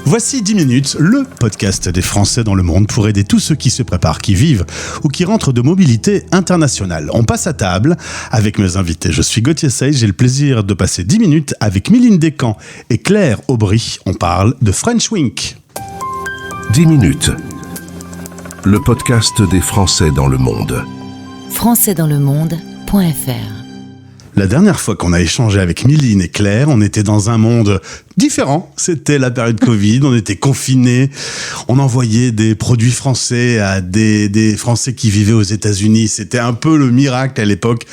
Voici 10 minutes, le podcast des Français dans le monde pour aider tous ceux qui se préparent, qui vivent ou qui rentrent de mobilité internationale. On passe à table avec mes invités. Je suis Gauthier Sey, j'ai le plaisir de passer 10 minutes avec Mylène Descamps et Claire Aubry. On parle de French Wink. 10 minutes, le podcast des Français dans le monde. Françaisdanslemonde.fr. La dernière fois qu'on a échangé avec Mylène et Claire, on était dans un monde différent. C'était la période Covid, on était confinés. On envoyait des produits français à des Français qui vivaient aux États-Unis. C'était un peu le miracle à l'époque.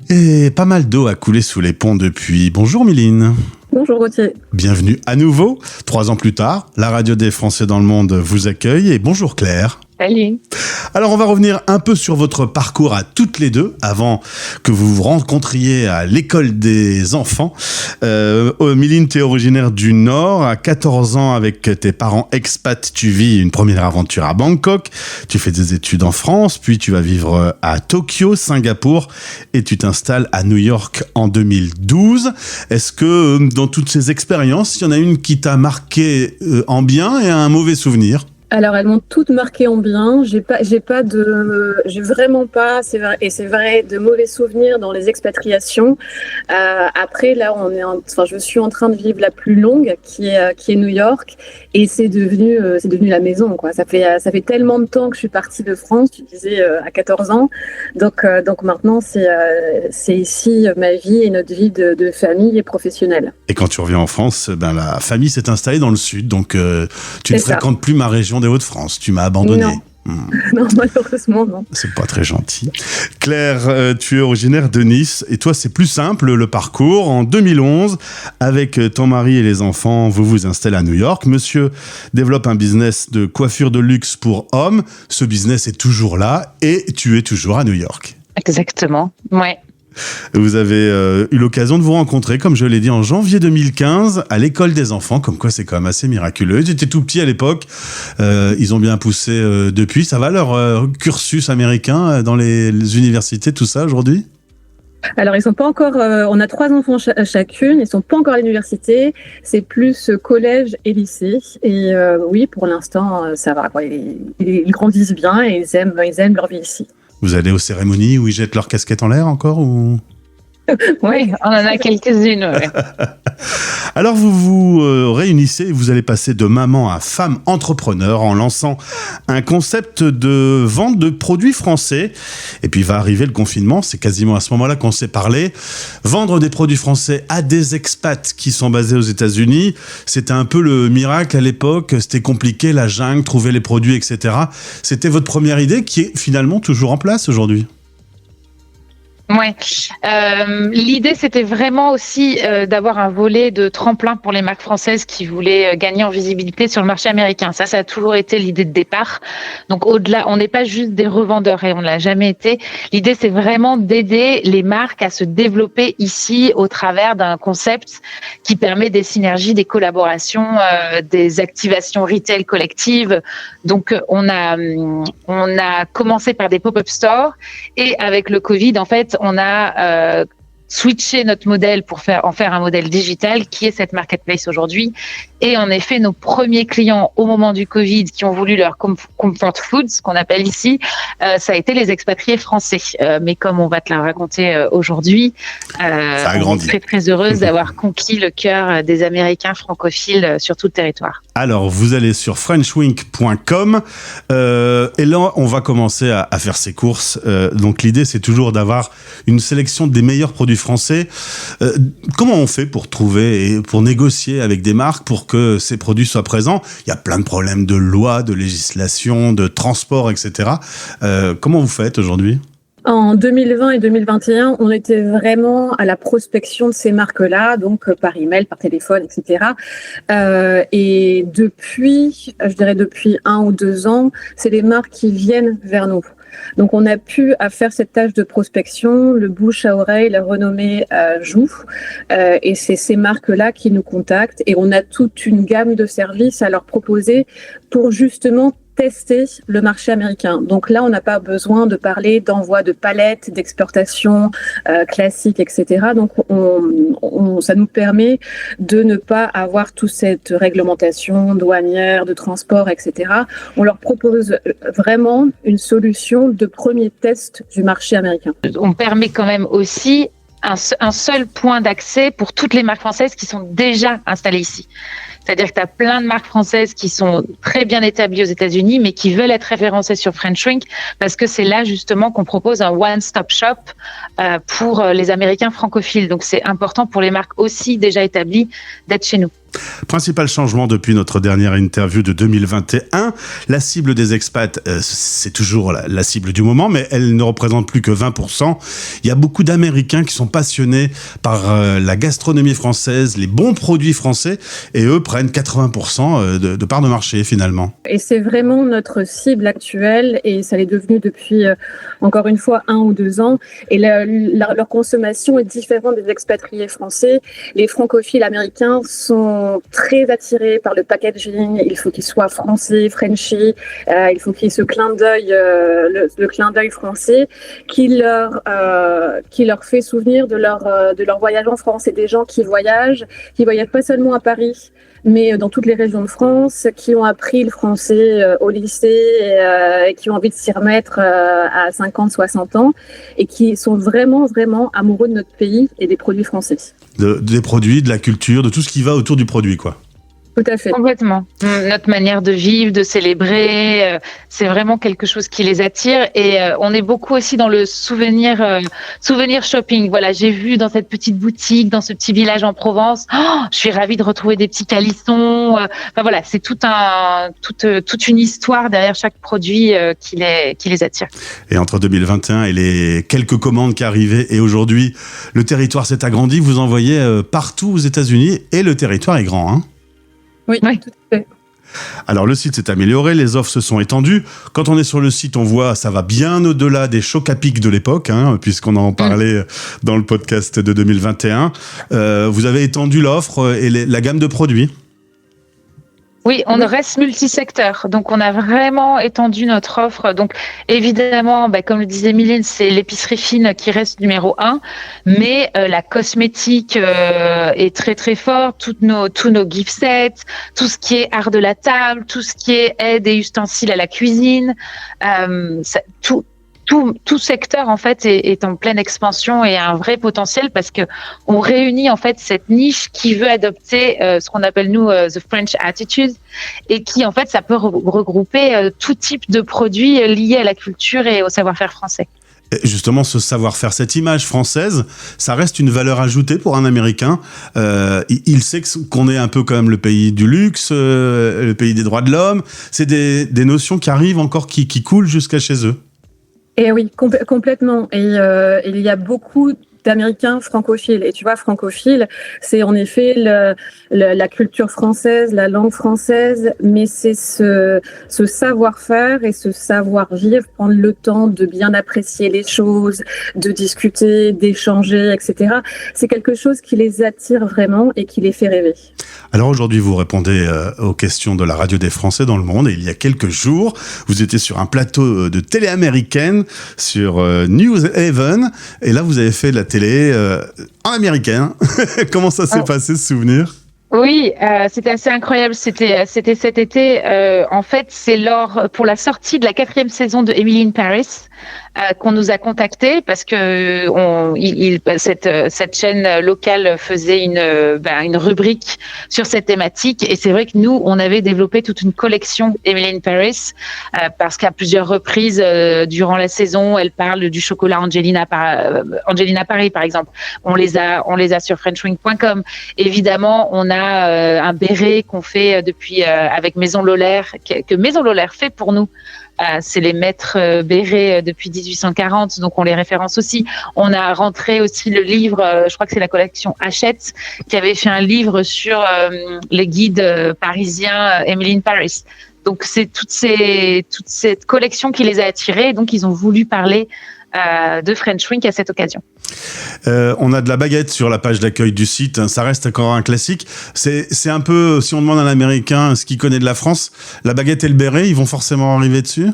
Et pas mal d'eau a coulé sous les ponts depuis. Bonjour Mylène. Bonjour Gauthier. Bienvenue à nouveau. 3 ans plus tard, la radio des Français dans le monde vous accueille. Et bonjour Claire. Salut. Alors on va revenir un peu sur votre parcours à toutes les deux avant que vous vous rencontriez à l'école des enfants. Mylène, tu es originaire du Nord. À 14 ans, avec tes parents expats, tu vis une première aventure à Bangkok. Tu fais des études en France, puis tu vas vivre à Tokyo, Singapour, et tu t'installes à New York en 2012. Est-ce que dans toutes ces expériences, il y en a une qui t'a marqué en bien et un mauvais souvenir ? Alors elles m'ont toutes marqué en bien. J'ai vraiment pas, c'est vrai, de mauvais souvenirs dans les expatriations. Après là, je suis en train de vivre la plus longue, qui est New York, et c'est devenu la maison, quoi. Ça fait tellement de temps que je suis partie de France. Tu disais à 14 ans, donc maintenant c'est ici ma vie et notre vie de famille et professionnelle. Et quand tu reviens en France, la famille s'est installée dans le sud, donc tu ne fréquentes plus ma région des Hauts-de-France. Tu m'as abandonné. Non, malheureusement, non. C'est pas très gentil. Claire, tu es originaire de Nice, et toi, c'est plus simple, le parcours. En 2011, avec ton mari et les enfants, vous vous installez à New York. Monsieur développe un business de coiffure de luxe pour hommes. Ce business est toujours là, et tu es toujours à New York. Exactement, ouais. Vous avez eu l'occasion de vous rencontrer, comme je l'ai dit, en janvier 2015, à l'école des enfants, comme quoi c'est quand même assez miraculeux. Ils étaient tout petits à l'époque, ils ont bien poussé depuis. Ça va leur cursus américain dans les universités, tout ça, aujourd'hui ? Alors, ils sont pas encore. On a 3 enfants chacune. Ils sont pas encore à l'université. C'est plus collège et lycée. Et oui, pour l'instant, ça va, quoi. Ils grandissent bien et ils aiment leur vie ici. Vous allez aux cérémonies où ils jettent leur casquette en l'air encore ou... Oui, on en a quelques-unes. Ouais. Alors vous vous réunissez et vous allez passer de maman à femme entrepreneur en lançant un concept de vente de produits français. Et puis va arriver le confinement, c'est quasiment à ce moment-là qu'on s'est parlé. Vendre des produits français à des expats qui sont basés aux États-Unis, c'était un peu le miracle à l'époque. C'était compliqué, la jungle, trouver les produits, etc. C'était votre première idée qui est finalement toujours en place aujourd'hui. Ouais. L'idée, c'était vraiment aussi d'avoir un volet de tremplin pour les marques françaises qui voulaient gagner en visibilité sur le marché américain. Ça a toujours été l'idée de départ. Donc, au-delà, on n'est pas juste des revendeurs et on l'a jamais été. L'idée, c'est vraiment d'aider les marques à se développer ici au travers d'un concept qui permet des synergies, des collaborations, des activations retail collectives. Donc, on a commencé par des pop-up stores et avec le Covid, en fait, on a switché notre modèle pour en faire un modèle digital qui est cette marketplace aujourd'hui. Et en effet, nos premiers clients au moment du Covid qui ont voulu leur comfort food, ce qu'on appelle ici, ça a été les expatriés français. Mais comme on va te la raconter aujourd'hui, on est très très heureuse d'avoir conquis le cœur des Américains francophiles sur tout le territoire. Alors, vous allez sur frenchwink.com et là, on va commencer à faire ses courses. Donc, l'idée, c'est toujours d'avoir une sélection des meilleurs produits français. Comment on fait pour trouver et pour négocier avec des marques pour que ces produits soient présents ? Il y a plein de problèmes de loi, de législation, de transport, etc. Comment vous faites aujourd'hui ? En 2020 et 2021, on était vraiment à la prospection de ces marques-là, donc par email, par téléphone, etc. Et depuis 1 ou 2 ans, c'est les marques qui viennent vers nous. Donc, on a pu faire cette tâche de prospection, le bouche à oreille, la renommée joue, et c'est ces marques-là qui nous contactent et on a toute une gamme de services à leur proposer pour justement tester le marché américain. Donc là, on n'a pas besoin de parler d'envoi de palettes, d'exportation classique, etc. Donc ça nous permet de ne pas avoir toute cette réglementation douanière, de transport, etc. On leur propose vraiment une solution de premier test du marché américain. On permet quand même aussi un seul point d'accès pour toutes les marques françaises qui sont déjà installées ici. C'est-à-dire que tu as plein de marques françaises qui sont très bien établies aux États-Unis, mais qui veulent être référencées sur French Shrink parce que c'est là justement qu'on propose un one-stop shop pour les Américains francophiles. Donc c'est important pour les marques aussi déjà établies d'être chez nous. Principal changement depuis notre dernière interview de 2021, la cible des expats, c'est toujours la cible du moment, mais elle ne représente plus que 20%. Il y a beaucoup d'Américains qui sont passionnés par la gastronomie française, les bons produits français, et eux prennent 80% de part de marché finalement. Et c'est vraiment notre cible actuelle, et ça l'est devenu depuis encore une fois 1 ou 2 ans. Et leur consommation est différente des expatriés français. Les francophiles américains sont très attirés par le packaging. Il faut qu'il soit français, Frenchy. Il faut qu'il y ait ce clin d'œil, le clin d'œil français, qui leur fait souvenir de leur voyage en France. C'est des gens qui voyagent pas seulement à Paris, mais dans toutes les régions de France, qui ont appris le français au lycée et qui ont envie de s'y remettre à 50, 60 ans, et qui sont vraiment, vraiment amoureux de notre pays et des produits français. Des produits, de la culture, de tout ce qui va autour du produit, quoi. Tout à fait. Complètement. Notre manière de vivre, de célébrer, c'est vraiment quelque chose qui les attire. Et on est beaucoup aussi dans le souvenir shopping. Voilà, j'ai vu dans cette petite boutique, dans ce petit village en Provence, je suis ravie de retrouver des petits calissons. Enfin voilà, c'est toute une histoire derrière chaque produit qui les attire. Et entre 2021 et les quelques commandes qui arrivaient, et aujourd'hui, le territoire s'est agrandi. Vous envoyez partout aux États-Unis, et le territoire est grand, hein? Oui, tout à fait. Alors le site s'est amélioré, les offres se sont étendues. Quand on est sur le site, on voit ça va bien au-delà des chocs à pic de l'époque, hein, puisqu'on en parlait dans le podcast de 2021. Vous avez étendu l'offre et la gamme de produits. Oui, on reste multisecteur, donc on a vraiment étendu notre offre. Donc évidemment, comme le disait Mylène, c'est l'épicerie fine qui reste numéro 1, mais la cosmétique est très très forte, tous nos gift sets, tout ce qui est art de la table, tout ce qui est aide et ustensiles à la cuisine, tout secteur en fait est en pleine expansion et a un vrai potentiel parce que on réunit en fait cette niche qui veut adopter ce qu'on appelle nous the French attitude, et qui en fait ça peut regrouper tout type de produits liés à la culture et au savoir-faire français. Et justement, ce savoir-faire, cette image française, ça reste une valeur ajoutée pour un Américain. Il sait qu'on est un peu comme le pays du luxe, le pays des droits de l'homme. C'est des notions qui arrivent encore, qui coulent jusqu'à chez eux. Et oui, complètement. Et il y a beaucoup d'Américains francophiles. Et tu vois, francophile, c'est en effet la culture française, la langue française, mais c'est ce savoir-faire et ce savoir-vivre, prendre le temps de bien apprécier les choses, de discuter, d'échanger, etc. C'est quelque chose qui les attire vraiment et qui les fait rêver. Alors aujourd'hui, vous répondez aux questions de la radio des Français dans le monde. Et il y a quelques jours, vous étiez sur un plateau de télé américaine sur News Haven. Et là, vous avez fait de la télé en américain. Comment ça s'est passé, ce souvenir ? Oui, c'était assez incroyable. C'était cet été. En fait, c'est pour la sortie de la 4e saison de Emily in Paris qu'on nous a contactés parce que cette chaîne locale faisait une rubrique sur cette thématique, et c'est vrai que nous on avait développé toute une collection Emily in Paris parce qu'à plusieurs reprises durant la saison, elle parle du chocolat Angelina Paris par exemple. On les a sur frenchwing.com. Évidemment, on a un béret qu'on fait depuis avec Maison Lolaire, que Maison Lolaire fait pour nous. C'est les maîtres bérets depuis 1840, donc on les référence aussi. On a rentré aussi le livre, je crois que c'est la collection Hachette, qui avait fait un livre sur les guides parisiens Emily in Paris. Donc c'est toute cette collection qui les a attirés, donc ils ont voulu parler de French Wink à cette occasion. On a de la baguette sur la page d'accueil du site, ça reste encore un classique. C'est un peu, si on demande à un Américain ce qu'il connaît de la France, la baguette et le béret, ils vont forcément arriver dessus?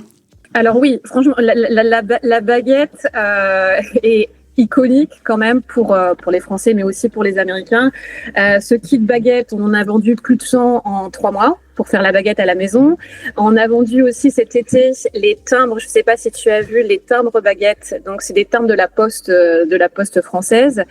Alors oui, franchement, la baguette est iconique quand même pour les Français, mais aussi pour les Américains. Ce kit baguette, on en a vendu plus de 100 en 3 mois pour faire la baguette à la maison. On a vendu aussi cet été les timbres, je ne sais pas si tu as vu, les timbres baguettes. Donc, c'est des timbres de la poste française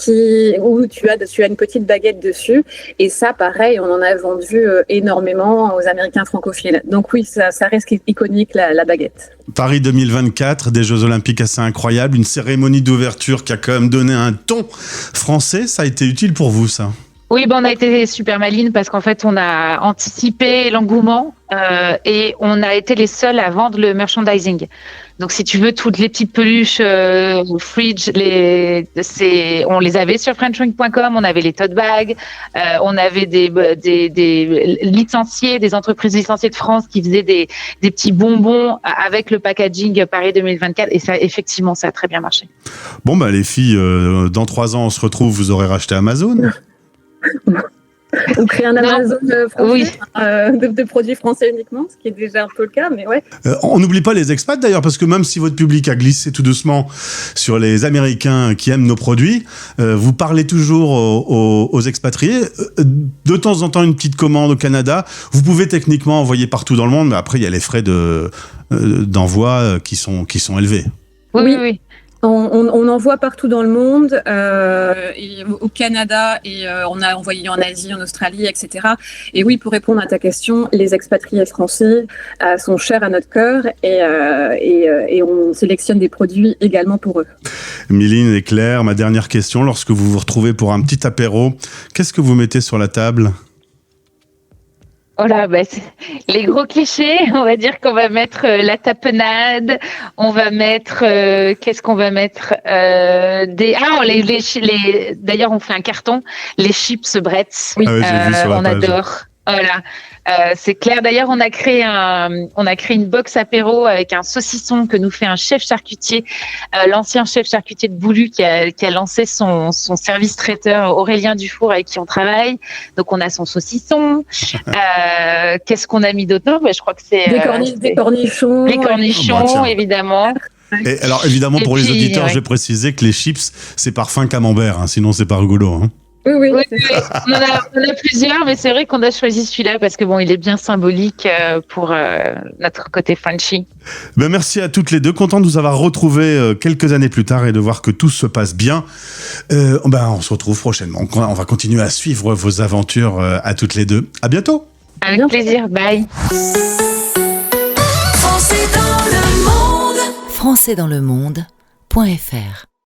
où tu as une petite baguette dessus. Et ça, pareil, on en a vendu énormément aux Américains francophiles. Donc oui, ça reste iconique, la baguette. Paris 2024, des Jeux Olympiques assez incroyables, une cérémonie d'ouverture qui a quand même donné un ton français. Ça a été utile pour vous, ça? Oui, on a été super malines parce qu'en fait, on a anticipé l'engouement et on a été les seuls à vendre le merchandising. Donc, si tu veux, toutes les petites peluches, fridge, on les avait sur frenchwink.com, on avait les tote bags, on avait des licenciés, des entreprises licenciées de France qui faisaient des petits bonbons avec le packaging Paris 2024 et ça, effectivement, ça a très bien marché. Bon, les filles, dans 3 ans, on se retrouve, vous aurez racheté Amazon? On crée un Amazon français, oui. De produits français uniquement, ce qui est déjà un peu le cas, mais ouais. On n'oublie pas les expats d'ailleurs, parce que même si votre public a glissé tout doucement sur les Américains qui aiment nos produits, vous parlez toujours aux expatriés. De temps en temps, une petite commande au Canada. Vous pouvez techniquement envoyer partout dans le monde, mais après, il y a les frais d'envoi qui sont élevés. Oui. On envoie partout dans le monde, au Canada, et on a envoyé en Asie, en Australie, etc. Et oui, pour répondre à ta question, les expatriés français sont chers à notre cœur et on sélectionne des produits également pour eux. Miline et Claire, ma dernière question, lorsque vous vous retrouvez pour un petit apéro, qu'est-ce que vous mettez sur la table ? Oh là, les gros clichés, on va dire qu'on va mettre la tapenade, on va mettre, qu'est-ce qu'on va mettre d'ailleurs on fait un carton, les chips Bretz, oui. J'ai vu sur la on page. Adore. Voilà, c'est clair. D'ailleurs, on a créé une box apéro avec un saucisson que nous fait un chef charcutier, l'ancien chef charcutier de Boulu qui a lancé son service traiteur Aurélien Dufour avec qui on travaille. Donc, on a son saucisson. Qu'est-ce qu'on a mis d'autre ? Je crois que c'est des cornichons. Les cornichons, évidemment. Et alors, évidemment, pour les auditeurs, ouais. Je vais préciser que les chips, c'est parfum camembert, sinon c'est pas rigolo. Hein. Oui. On en a plusieurs, mais c'est vrai qu'on a choisi celui-là parce que il est bien symbolique pour notre côté Frenchy. Merci à toutes les deux. Content de vous avoir retrouvés quelques années plus tard et de voir que tout se passe bien. On se retrouve prochainement. On va continuer à suivre vos aventures à toutes les deux. À bientôt. Avec plaisir. Bye. Français dans le monde.fr